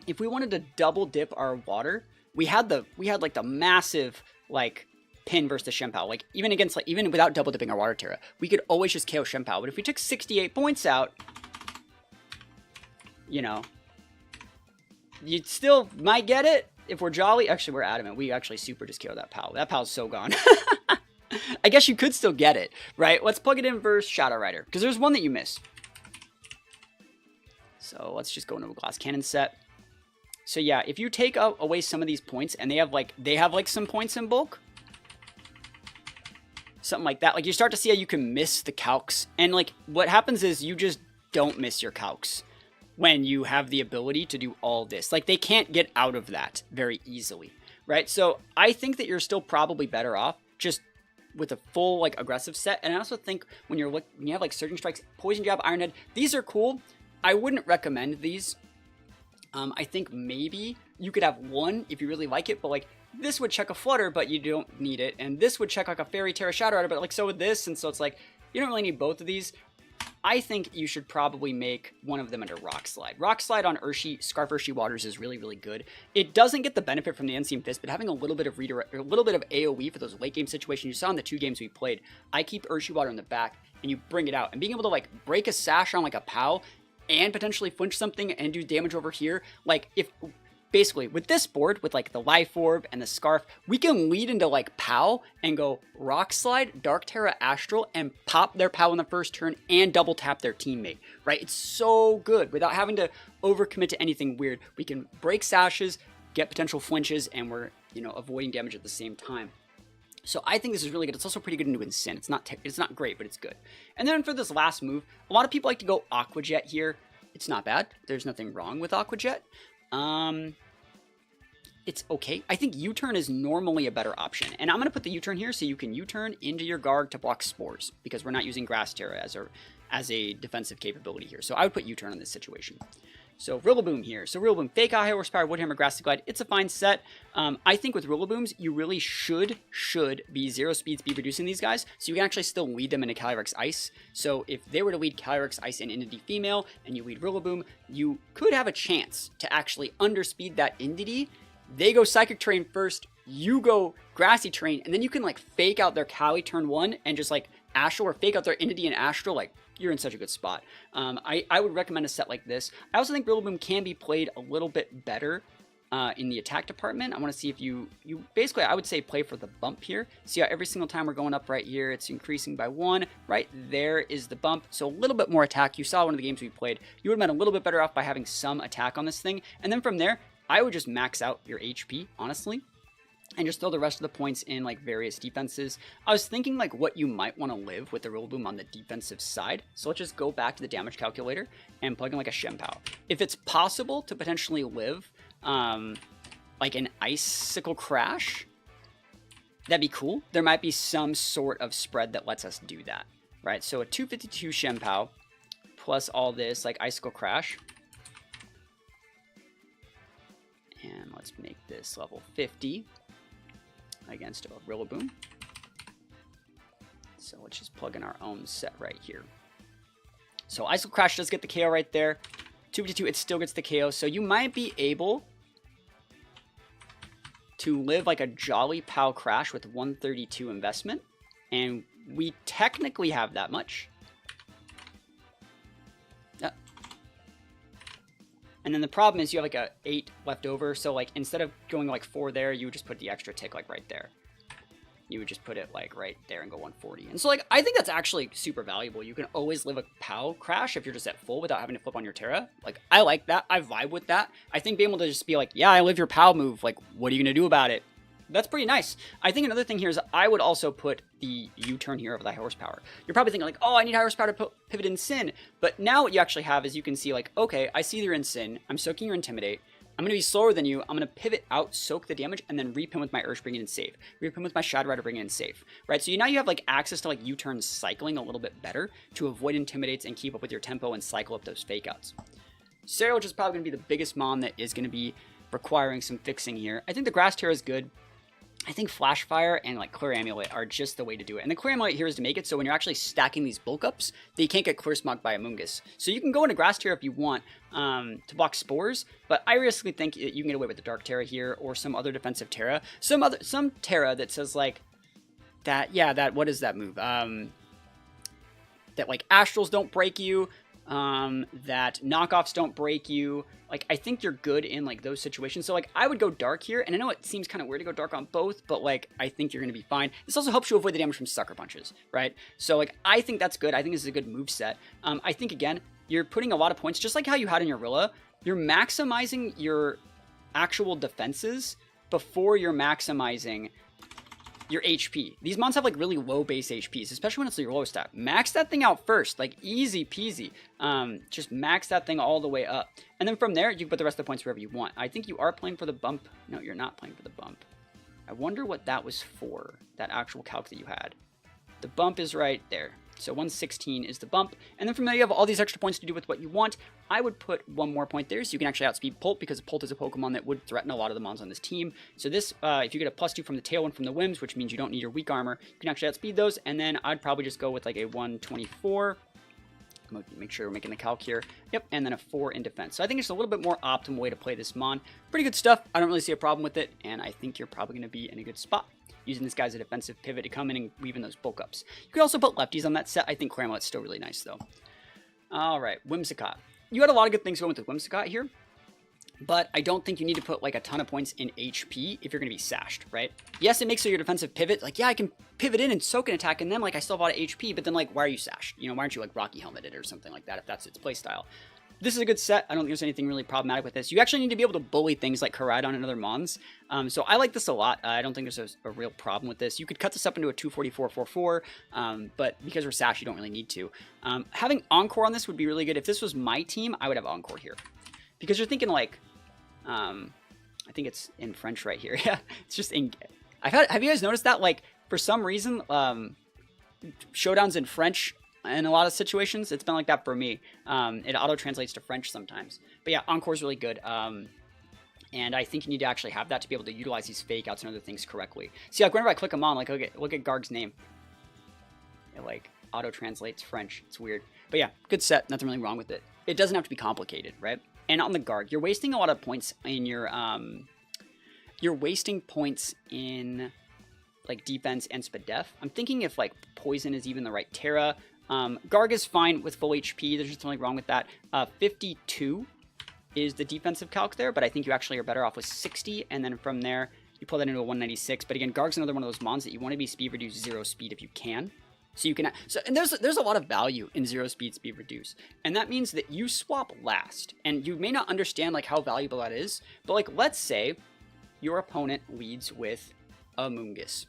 If we wanted to double dip our water, we had like the massive like pin versus the Shenpao. Like even without double dipping our Water Terra, we could always just KO Shenpao. But if we took 68 points out, you know, you still might get it if we're jolly. Actually, we're adamant. We actually super just KO that Pal. That Pal's so gone. I guess you could still get it, right? Let's plug it in versus Shadow Rider because there's one that you miss. So let's just go into a Glass Cannon set. So yeah, if you take away some of these points and they have like some points in bulk, something like that, like you start to see how you can miss the calcs, and like what happens is you just don't miss your calcs when you have the ability to do all this. Like they can't get out of that very easily, right? So I think that you're still probably better off just with a full like aggressive set. And I also think when you have like Surging Strikes, Poison Jab, Iron Head, these are cool. I wouldn't recommend these. I think maybe you could have one if you really like it, but like this would check a Flutter, but you don't need it. And this would check like a Fairy Terra Shadow Rider, but like so would this. And so it's like, you don't really need both of these. I think you should probably make one of them into Rock Slide. Rock Slide on Scarf Urshi Waters is really, really good. It doesn't get the benefit from the Unseen Fist, but having a little bit of redirect, a little bit of AoE for those late game situations you saw in the 2 games we played. I keep Urshi Water in the back, and you bring it out. And being able to like break a sash on like a POW and potentially flinch something and do damage over here, like if basically with this board, with like the Life Orb and the Scarf, we can lead into like POW and go Rock Slide, Dark Terra Astral, and pop their POW in the first turn and double tap their teammate, right? It's so good without having to overcommit to anything weird. We can break sashes, get potential flinches, and we're, you know, avoiding damage at the same time. So I think this is really good. It's also pretty good into Incin. It's not great, but it's good. And then for this last move, a lot of people like to go Aqua Jet here. It's not bad. There's nothing wrong with Aqua Jet. It's okay. I think U-turn is normally a better option. And I'm going to put the U-turn here so you can U-turn into your Garg to block Spores, because we're not using Grass Terra as a defensive capability here. So I would put U-turn in this situation. So Rillaboom here. So Rillaboom, Fake High Horsepower, Woodhammer, Grassy Glide. It's a fine set. I think with Rillabooms, you really should be 0 speed reducing these guys, so you can actually still lead them into Calyrex Ice. So if they were to lead Calyrex Ice and Entity Female, and you lead Rillaboom, you could have a chance to actually underspeed that Entity. They go Psychic Terrain first, you go Grassy Terrain, and then you can like fake out their Cali turn 1 and just like Astral or fake out their Entity and Astral, like, you're in such a good spot. I would recommend a set like this. I also think Rillaboom can be played a little bit better in the attack department. I want to see if you basically, I would say play for the bump here. See how every single time we're going up right here, it's increasing by 1. Right there is the bump. So a little bit more attack. You saw one of the games we played. You would have been a little bit better off by having some attack on this thing. And then from there, I would just max out your HP, honestly, and just throw the rest of the points in like various defenses. I was thinking like what you might want to live with the Rillaboom on the defensive side. So let's just go back to the damage calculator and plug in like a Shempow. If it's possible to potentially live like an Icicle Crash, that'd be cool. There might be some sort of spread that lets us do that, right? So a 252 Shempow plus all this like Icicle Crash. And let's make this level 50 against a Rillaboom. So let's just plug in our own set right here. So Icicle Crash does get the KO right there. 252, it still gets the KO. So you might be able to live like a Jolly Pal Crash with 132 investment. And we technically have that much. And then the problem is you have like a 8 left over. So like instead of going like 4 there, you would just put the extra tick like right there. You would just put it like right there and go 140. And so like I think that's actually super valuable. You can always live a POW Crash if you're just at full without having to flip on your Terra. Like I like that. I vibe with that. I think being able to just be like, yeah, I live your POW move. Like what are you going to do about it? That's pretty nice. I think another thing here is I would also put the U-turn here of the high horsepower. You're probably thinking like, oh, I need high horsepower to pivot in Sin. But now what you actually have is you can see like, okay, I see you're in Sin. I'm soaking your Intimidate. I'm going to be slower than you. I'm going to pivot out, soak the damage, and then repin with my Ursh, bring it in safe. Repin with my Shadow Rider, bring it in safe. Right? So now you have like access to like U-turn cycling a little bit better to avoid Intimidates and keep up with your tempo and cycle up those fake outs. Ceruledge is probably going to be the biggest mon that is going to be requiring some fixing here. I think the Grass Terra is good. I think Flash Fire and like Clear Amulet are just the way to do it. And the Clear Amulet here is to make it so when you're actually stacking these bulk ups, that you can't get Clear Smog by Amoonguss. So you can go into Grass Terra if you want to block Spores, but I realistically think you can get away with the Dark Terra here or some other defensive Terra. Some Terra that says like that, yeah, that, what is that move? That like Astrals don't break you, that knockoffs don't break you. Like, I think you're good in, like, those situations. So, like, I would go dark here. And I know it seems kind of weird to go dark on both, but, like, I think you're going to be fine. This also helps you avoid the damage from Sucker Punches, right? So, like, I think that's good. I think this is a good move set. I think, again, you're putting a lot of points, just like how you had in your Rilla. You're maximizing your actual defenses before you're maximizing your HP. These mons have like really low base HPs, especially when it's your lowest stat. Max that thing out first, like easy peasy. Just max that thing all the way up. And then from there, you can put the rest of the points wherever you want. I think you are playing for the bump. No, you're not playing for the bump. I wonder what that was for, that actual calc that you had. The bump is right there. So 116 is the bump. And then from there, you have all these extra points to do with what you want. I would put one more point there so you can actually outspeed Pult, because Pult is a Pokemon that would threaten a lot of the mons on this team. So this, if you get a +2 from the Tailwind from the Whims, which means you don't need your weak armor, you can actually outspeed those. And then I'd probably just go with like a 124. Make sure we're making the calc here. Yep, and then a 4 in defense. So I think it's a little bit more optimal way to play this mon. Pretty good stuff. I don't really see a problem with it, and I think you're probably going to be in a good spot, using this guy as a defensive pivot to come in and weave in those bulk ups. You could also put lefties on that set. I think Clear Amulet's still really nice, though. All right, Whimsicott. You had a lot of good things going with the Whimsicott here, but I don't think you need to put like a ton of points in HP if you're going to be sashed, right? Yes, it makes so your defensive pivot, like, yeah, I can pivot in and soak an attack, and then like I still have a lot of HP, but then like, why are you sashed? You know, why aren't you like Rocky Helmeted or something like that if that's its playstyle? This is a good set. I don't think there's anything really problematic with this. You actually need to be able to bully things like Koraidon and other mons. So I like this a lot. I don't think there's a real problem with this. You could cut this up into a 244-4-4, but because we're sash, you don't really need to. Having Encore on this would be really good. If this was my team, I would have Encore here. Because you're thinking like, I think it's in French right here. Yeah, it's just in... have you guys noticed that? Like, for some reason, showdowns in French... in a lot of situations, it's been like that for me. It auto-translates to French sometimes. But yeah, Encore is really good. And I think you need to actually have that to be able to utilize these fake outs and other things correctly. See, like whenever I click them on, like look at Garg's name. It like auto-translates French. It's weird. But yeah, good set. Nothing really wrong with it. It doesn't have to be complicated, right? And on the Garg, you're wasting a lot of points in your... you're wasting points in like defense and Spadef. I'm thinking if like poison is even the right Terra. Garg is fine with full HP. There's just something wrong with that. 52 is the defensive calc there, but I think you actually are better off with 60. And then from there, you pull that into a 196. But again, Garg's another one of those mons that you want to be speed reduce 0 speed if you can. So you can, and there's a lot of value in 0 speed reduce. And that means that you swap last. And you may not understand like how valuable that is, but like let's say your opponent leads with Amoonguss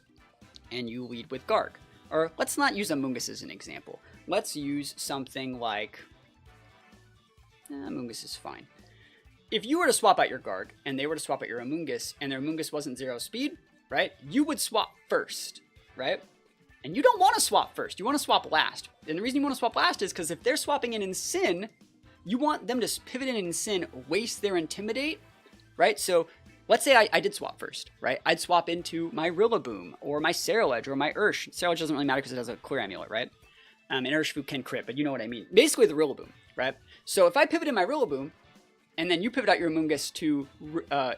and you lead with Garg. Or let's not use Amoonguss as an example. Let's use something like Amoonguss is fine. If you were to swap out your Garg and they were to swap out your Amoonguss and their Amoonguss wasn't 0 speed, right? You would swap first, right? And you don't want to swap first. You want to swap last. And the reason you want to swap last is because if they're swapping in Sin, you want them to pivot in Sin, waste their Intimidate, right? So let's say I did swap first, right? I'd swap into my Rillaboom or my Ceruledge or my Ursh. Ceruledge doesn't really matter because it has a clear amulet, right? And Urshifu can crit, but you know what I mean. Basically the Rillaboom, right? So if I pivot in my Rillaboom and then you pivot out your Amoonguss to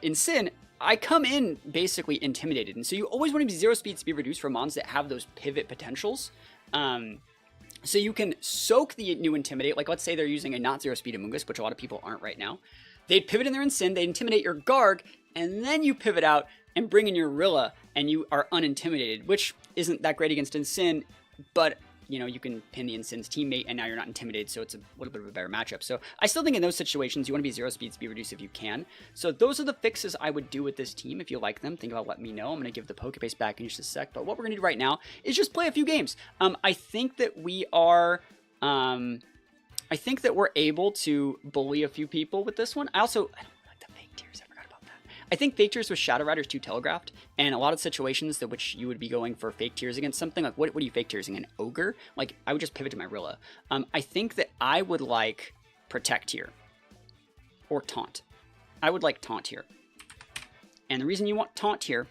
in Sin, I come in basically intimidated. And so you always want to be 0 speed reduced for mons that have those pivot potentials. So you can soak the new Intimidate. Like let's say they're using a not 0 speed Amoonguss, which a lot of people aren't right now. They'd pivot in their Sin, they intimidate your Garg, and then you pivot out and bring in your Rilla, and you are unintimidated, which isn't that great against Sin, but you know, you can pin the Insin's teammate, and now you're not intimidated, so it's a little bit of a better matchup. So I still think in those situations, you want to be 0 speed reduced if you can. So those are the fixes I would do with this team. If you like them, think about letting me know. I'm going to give the Pokebase back in just a sec, but what we're going to do right now is just play a few games. I think that we are... I think that we're able to bully a few people with this one. I don't like the fake tears. I forgot about that. I think fake tears with Shadow Rider is too telegraphed, and a lot of situations that which you would be going for fake tears against something like what are you fake tearsing? An ogre? Like I would just pivot to my Rilla. I think that I would like protect here or taunt. I would like taunt here, and the reason you want taunt here,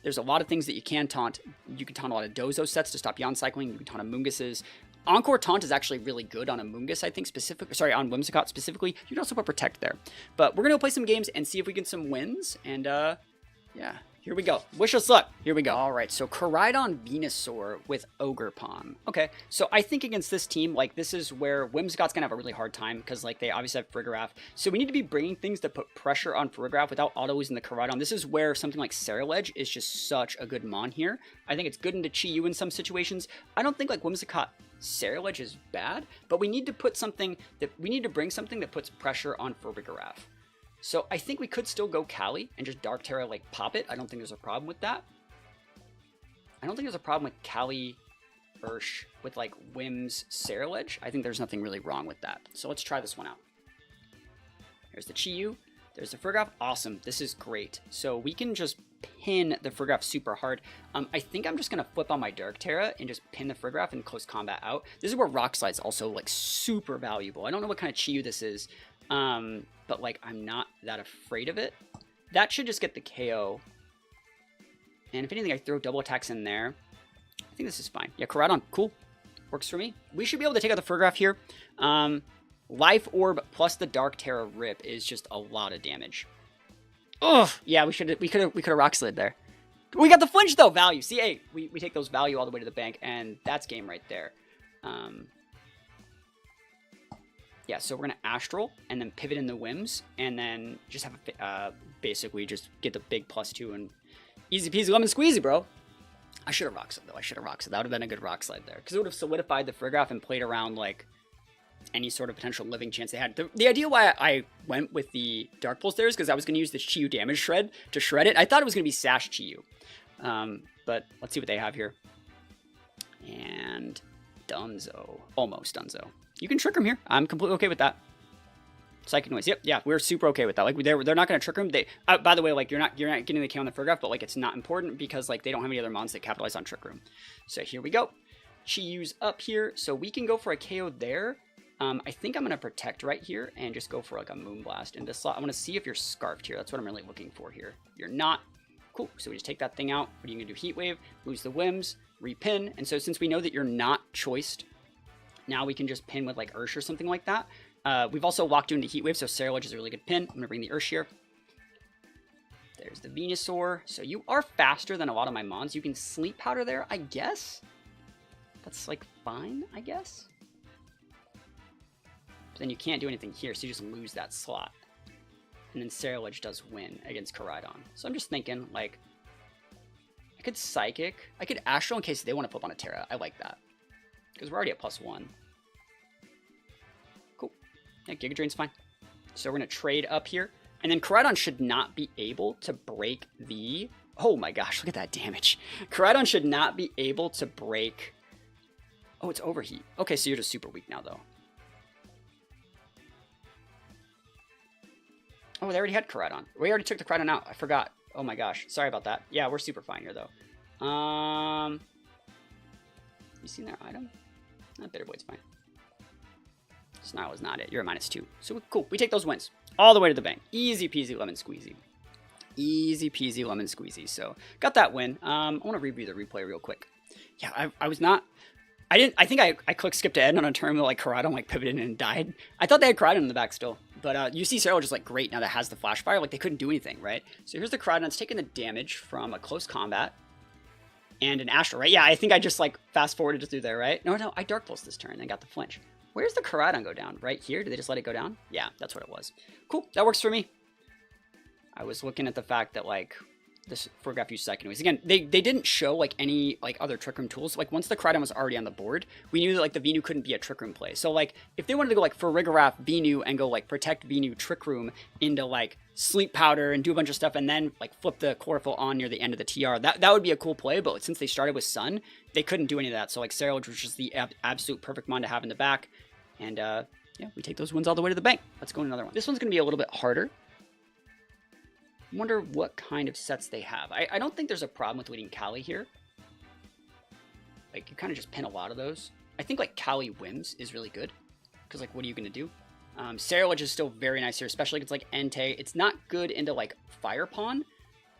there's a lot of things that you can taunt. You can taunt a lot of Dozo sets to stop Yon cycling. You can taunt Amoongusses. Encore Taunt is actually really good on Amoonguss, I think, on Whimsicott specifically. You can also put Protect there. But we're going to play some games and see if we get some wins. And, yeah, here we go. Wish us luck. Here we go. All right, so Koraidon Venusaur with Ogre Palm. Okay, so I think against this team, like, this is where Whimsicott's going to have a really hard time because, like, they obviously have Farigiraf. So we need to be bringing things that put pressure on Farigiraf without auto-losing the Koraidon. This is where something like Ceruledge is just such a good mon here. I think it's good into Chi-Yu in some situations. I don't think, like, Whimsicott Ceruledge is bad, but we need to put something that we need to bring something that puts pressure on Farigiraf. So I think we could still go Kali and just Dark Terra like pop it. I don't think there's a problem with that. I don't think there's a problem with Kali Ursh with like Whims Ceruledge. I think there's nothing really wrong with that. So let's try this one out. Here's the Chi-Yu. There's the Farigiraf. Awesome. This is great. So we can just pin the Farigiraf super hard. I think I'm just going to flip on my Dark Terra and just pin the Farigiraf and close combat out. This is where Rock Slide's also like super valuable. I don't know what kind of Chi-Yu this is, but like I'm not that afraid of it. That should just get the KO. And if anything, I throw double attacks in there. I think this is fine. Yeah, Koraidon, cool. Works for me. We should be able to take out the Farigiraf here. Life Orb plus the Dark Terra Rip is just a lot of damage. Oh, yeah, we could have Rock Slid there. We got the flinch though, value. See, hey, we take those value all the way to the bank, and that's game right there. Yeah, so we're gonna Astral and then pivot in the Whims, and then just have basically just get the big +2 and easy peasy lemon squeezy, bro. I should have Rock Slid though. I should have Rock Slid. That would have been a good Rock Slide there because it would have solidified the Farigiraf and played around like any sort of potential living chance they had. The idea why I went with the Dark Pulse there is because I was going to use the Chi-Yu damage shred to shred it. I thought it was going to be Sash Chi-Yu. But let's see what they have here. And Dunzo. Almost Dunzo. You can trick him here. I'm completely okay with that. Psychic Noise. Yep, yeah, we're super okay with that. Like they're not going to trick him. They by the way, like you're not getting the KO on the Farigiraf, but like it's not important because like they don't have any other mons that capitalize on Trick Room. So here we go. Chi-Yu's up here, so we can go for a KO there. I think I'm going to protect right here and just go for like a Moonblast in this slot. I want to see if you're Scarfed here. That's what I'm really looking for here. You're not. Cool. So we just take that thing out. What are you going to do? Heat Wave, lose the Whims, repin. And so since we know that you're not choiced, now we can just pin with like Ursh or something like that. We've also locked you into Heat Wave, so Ceruledge is a really good pin. I'm going to bring the Ursh here. There's the Venusaur. So you are faster than a lot of my mons. You can Sleep Powder there, I guess. That's like fine, I guess. But then you can't do anything here, so you just lose that slot. And then Ceruledge does win against Koraidon. So I'm just thinking, like, I could Psychic. I could Astral in case they want to flip on a Terra. I like that. Because we're already at +1. Cool. Yeah, Giga Drain's fine. So we're going to trade up here. And then Koraidon should not be able to break the... Oh my gosh, look at that damage. Koraidon should not be able to break... Oh, it's Overheat. Okay, so you're just super weak now, though. Oh, they already had Koraidon. We already took the Koraidon out. I forgot. Oh my gosh. Sorry about that. Yeah, we're super fine here, though. You seen their item? Bitter Blade's fine. Snarl is not it. You're a -2. So cool. We take those wins. All the way to the bank. Easy peasy lemon squeezy. Easy peasy lemon squeezy. So got that win. I want to review the replay real quick. Yeah, I was not... I think I clicked skip to end on a turn that like Koraidon like pivoted and died. I thought they had Koraidon in the back still. But you see Ceruledge is like great now that has the Flash Fire. Like they couldn't do anything, right? So here's the Koraidon. It's taking the damage from a close combat. And an Astral, right? Yeah, I think I just like fast forwarded through there, right? No, I Dark Pulse this turn and got the flinch. Where's the Koraidon go down? Right here? Did they just let it go down? Yeah, that's what it was. Cool, that works for me. I was looking at the fact that like this forgot a few seconds. Again, they didn't show like any like other Trick Room tools. Like once the Koraidon was already on the board, we knew that like the Venu couldn't be a Trick Room play. So like if they wanted to go like for Rigoraph Venu and go like protect Venu Trick Room into like Sleep Powder and do a bunch of stuff and then like flip the Chlorophyll on near the end of the TR, that would be a cool play. But since they started with Sun, they couldn't do any of that. So like Ceruledge was just the absolute perfect mon to have in the back. And yeah, we take those wins all the way to the bank. Let's go to another one. This one's going to be a little bit harder. I wonder what kind of sets they have. I don't think there's a problem with leading Kali here. Like, you kind of just pin a lot of those. I think, like, Kali Whims is really good. Because, like, what are you going to do? Ceruledge is still very nice here, especially if it's, like, Entei. It's not good into, like, Fire Pawn,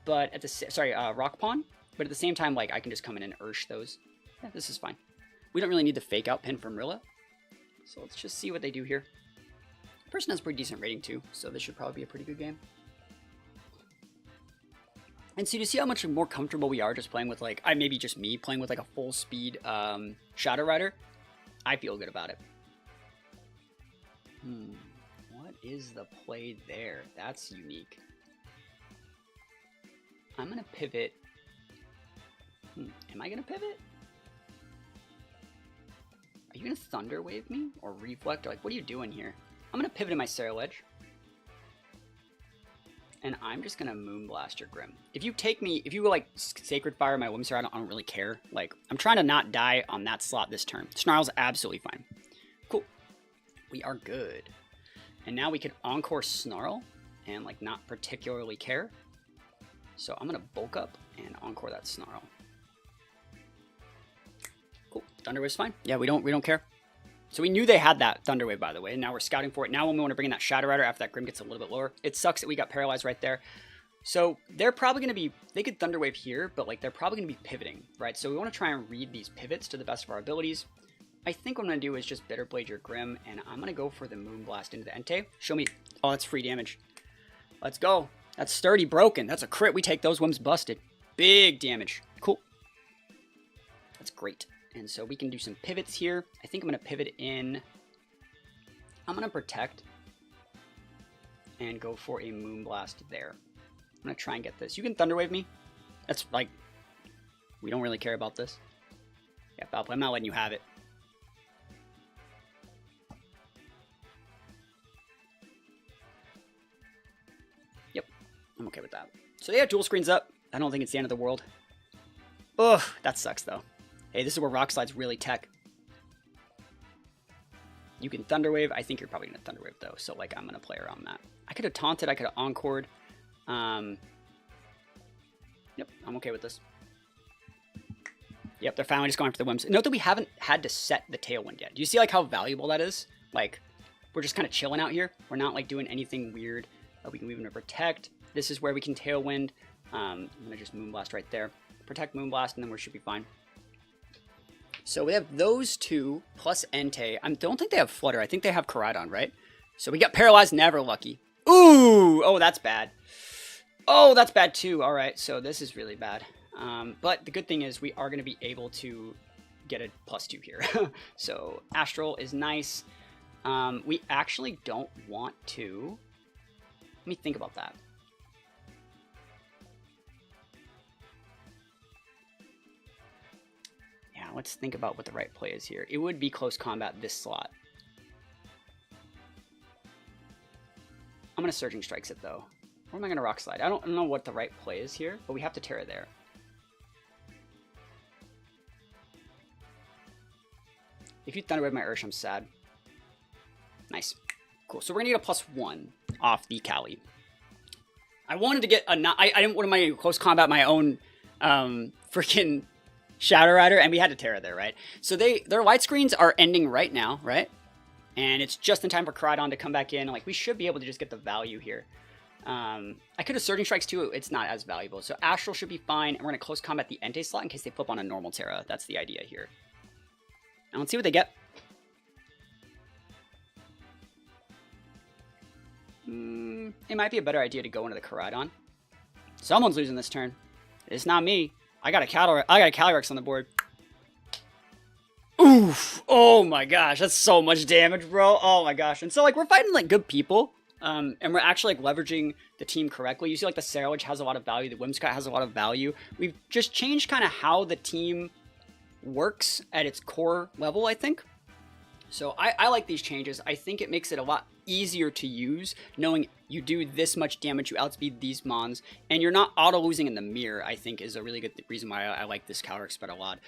but at the... Sorry, Rock Pawn. But at the same time, like, I can just come in and Ursh those. Yeah, this is fine. We don't really need the Fake Out pin from Rilla. So let's just see what they do here. The person has pretty decent rating, too, so this should probably be a pretty good game. And so you see how much more comfortable we are just playing with, like, maybe just me playing with, like, a full speed Shadow Rider? I feel good about it. What is the play there? That's unique. I'm going to pivot. Am I going to pivot? Are you going to Thunder Wave me? Or Reflect? Or, like, what are you doing here? I'm going to pivot in my Ceruledge. And I'm just going to Moonblast your Grim. If you take me, if you like Sacred Fire my Whimsir, I don't really care. Like, I'm trying to not die on that slot this turn. Snarl's absolutely fine. Cool. We are good. And now we can Encore Snarl and like not particularly care. So I'm going to bulk up and Encore that Snarl. Cool. Thunder Wave's fine. Yeah, we don't care. So we knew they had that Thunder Wave, by the way, and now we're scouting for it. Now when we want to bring in that Shadow Rider after that Grim gets a little bit lower, it sucks that we got paralyzed right there. So they're probably going to be, they could Thunder Wave here, but like they're probably going to be pivoting, right? So we want to try and read these pivots to the best of our abilities. I think what I'm going to do is just Bitter Blade your Grim, and I'm going to go for the Moonblast into the Entei. Show me, oh, that's free damage. Let's go. That's sturdy broken. That's a crit. We take those Whims busted. Big damage. Cool. That's great. And so we can do some pivots here. I think I'm going to pivot in. I'm going to Protect and go for a Moonblast there. I'm going to try and get this. You can Thunder Wave me. That's like, we don't really care about this. Yeah, foul play. I'm not letting you have it. Yep, I'm okay with that. So yeah, dual screens up. I don't think it's the end of the world. Ugh, that sucks though. Hey, this is where Rock Slide's really tech. You can Thunder Wave. I think you're probably going to Thunder Wave, though. So, like, I'm going to play around that. I could have taunted. I could have encored. Yep, I'm okay with this. Yep, they're finally just going for the Whims. Note that we haven't had to set the Tailwind yet. Do you see, like, how valuable that is? Like, we're just kind of chilling out here. We're not, like, doing anything weird. We can move into Protect. This is where we can Tailwind. I'm going to just Moonblast right there. Protect, Moonblast, and then we should be fine. So we have those two plus Entei. I don't think they have Flutter. I think they have Koraidon, right? So we got Paralyzed, never lucky. Ooh! Oh, that's bad. Oh, that's bad too. All right, so this is really bad. But the good thing is we are going to be able to get a +2 here. So Astral is nice. We actually don't want to... Let me think about that. Yeah, let's think about what the right play is here. It would be close combat this slot. I'm going to Surging Strikes it though. Or am I going to Rock Slide? I don't know what the right play is here, but we have to Terra there. If you Thunderwave my Ursh, I'm sad. Nice. Cool. So we're going to get a +1 off the Kali. I wanted to get a... I didn't want my close combat my own freaking Shadow Rider, and we had to Terra there, right? So their light screens are ending right now, right? And it's just in time for Koraidon to come back in. Like, we should be able to just get the value here. I could have Surging Strikes too. It's not as valuable. So Astral should be fine, and we're going to close combat the Entei slot in case they flip on a normal Terra. That's the idea here. And let's see what they get. It might be a better idea to go into the Koraidon. Someone's losing this turn. It's not me. I got a Calyrex on the board. Oof! Oh my gosh, that's so much damage, bro. Oh my gosh. And so, like, we're fighting, like, good people. And we're actually, like, leveraging the team correctly. You see, like, the Ceruledge has a lot of value. The Whimsicott has a lot of value. We've just changed kind of how the team works at its core level, I think. So I like these changes. I think it makes it a lot easier to use, knowing you do this much damage, you outspeed these mons, and you're not auto-losing in the mirror, I think is a really good reason why I like this Calyrex spread a lot.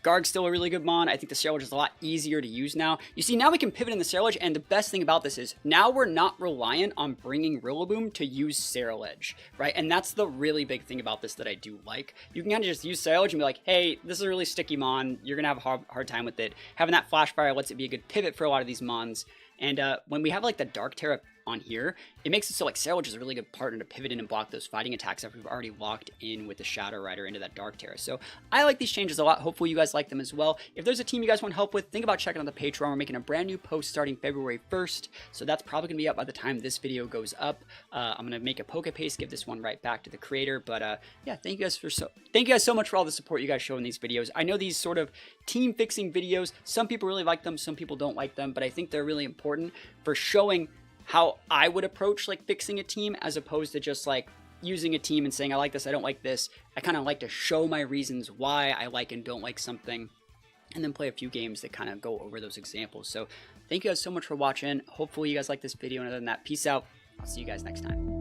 Garg's still a really good mon. I think the Ceruledge is a lot easier to use now. You see, now we can pivot in the Ceruledge, and the best thing about this is now we're not reliant on bringing Rillaboom to use Ceruledge, right? And that's the really big thing about this that I do like. You can kind of just use Ceruledge and be like, hey, this is a really sticky mon. You're going to have a hard time with it. Having that Flash Fire lets it be a good pivot for a lot of these mons. And when we have, like, the Dark Terra on here, it makes it so, like, Ceruledge is a really good partner to pivot in and block those fighting attacks after we've already locked in with the Shadow Rider into that Dark Terra. So I like these changes a lot. Hopefully you guys like them as well. If there's a team you guys want help with, think about checking out the Patreon. We're making a brand new post starting February 1st, so that's probably going to be up by the time this video goes up. I'm going to make a Poke Paste, give this one right back to the creator. But yeah, thank you guys so much for all the support you guys show in these videos. I know these sort of team fixing videos, some people really like them, some people don't like them, but I think they're really important for showing how I would approach, like, fixing a team as opposed to just, like, using a team and saying I like this, I don't like this. I kind of like to show my reasons why I like and don't like something, and then play a few games that kind of go over those examples. So thank you guys so much for watching. Hopefully you guys like this video, and other than that, peace out. I'll see you guys next time.